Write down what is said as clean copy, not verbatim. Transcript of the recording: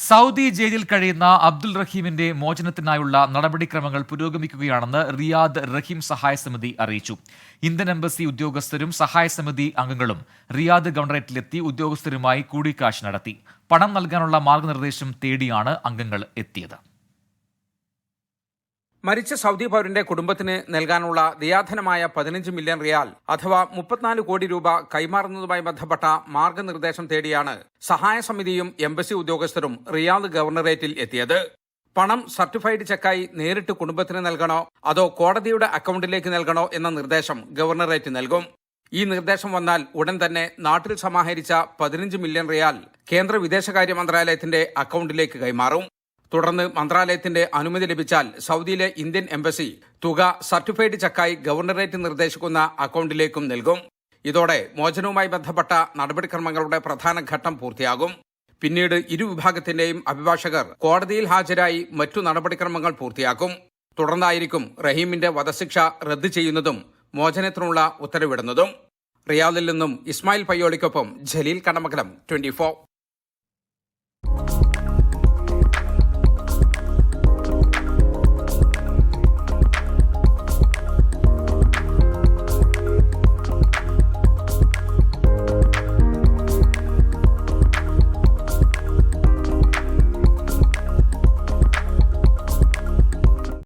Saudi ജയിലിൽ കഴിയുന്ന അബ്ദുൾ റഹീമിന്റെ മോചനത്തിനായുള്ള നടപടിക്രമങ്ങൾ പുരോഗമിക്കുകയാണെന്ന് റിയാദ് റഹീം സഹായ സമിതി അറിയിച്ചു. ഇന്ത്യൻ എംബസി ഉദ്യോഗസ്ഥരും സഹായ സമിതി അംഗങ്ങളും റിയാദ് ഗവർണറേറ്റിലെത്തി ഉദ്യോഗസ്ഥരുമായി കൂടിക്കാഴ്ച നടത്തി. പണം നൽകാനുള്ള മാർഗനിർദ്ദേശം തേടിയാണ് അംഗങ്ങൾ എത്തിയത്. മരിച്ച സൗദി പൗരന്റെ കുടുംബത്തിന് നൽകാനുള്ള ദിയാധനമായ 15 മില്യൺ റിയാൽ അഥവാ 34 കോടി രൂപ കൈമാറുന്നതുമായി ബന്ധപ്പെട്ട മാർഗനിർദ്ദേശം തേടിയാണ് സഹായ സമിതിയും എംബസി ഉദ്യോഗസ്ഥരും റിയാദ് ഗവർണറേറ്റിൽ എത്തിയത്. പണം സർട്ടിഫൈഡ് ചെക്കായി നേരിട്ട് കുടുംബത്തിന് നൽകണോ അതോ കോടതിയുടെ അക്കൗണ്ടിലേക്ക് നൽകണോ എന്ന നിർദ്ദേശം ഗവർണറേറ്റ് നൽകും. ഈ നിർദ്ദേശം വന്നാൽ ഉടൻ തന്നെ നാട്ടിൽ സമാഹരിച്ച 15 മില്യൺ റിയാൽ കേന്ദ്ര വിദേശകാര്യ മന്ത്രാലയത്തിന്റെ അക്കൗണ്ടിലേക്ക് കൈമാറും. തുടർന്ന് മന്ത്രാലയത്തിന്റെ അനുമതി ലഭിച്ചാൽ സൗദിയിലെ ഇന്ത്യൻ എംബസി തുക സർട്ടിഫൈഡ് ചെക്കായി ഗവർണറേറ്റ് നിർദ്ദേശിക്കുന്ന അക്കൗണ്ടിലേക്കും നൽകും. ഇതോടെ മോചനവുമായി ബന്ധപ്പെട്ട നടപടിക്രമങ്ങളുടെ പ്രധാന ഘട്ടം പൂർത്തിയാകും. പിന്നീട് ഇരുവിഭാഗത്തിന്റെയും അഭിഭാഷകർ കോടതിയിൽ ഹാജരായി മറ്റു നടപടിക്രമങ്ങൾ പൂർത്തിയാക്കും. തുടർന്നായിരിക്കും റഹീമിന്റെ വധശിക്ഷ റദ്ദ് ചെയ്യുന്നതും മോചനത്തിനുള്ള ഉത്തരവിടുന്നതും. റിയാദിൽ നിന്നും ഇസ്മായിൽ പയ്യോളിക്കൊപ്പം ജലീൽ കടമകലം, 24.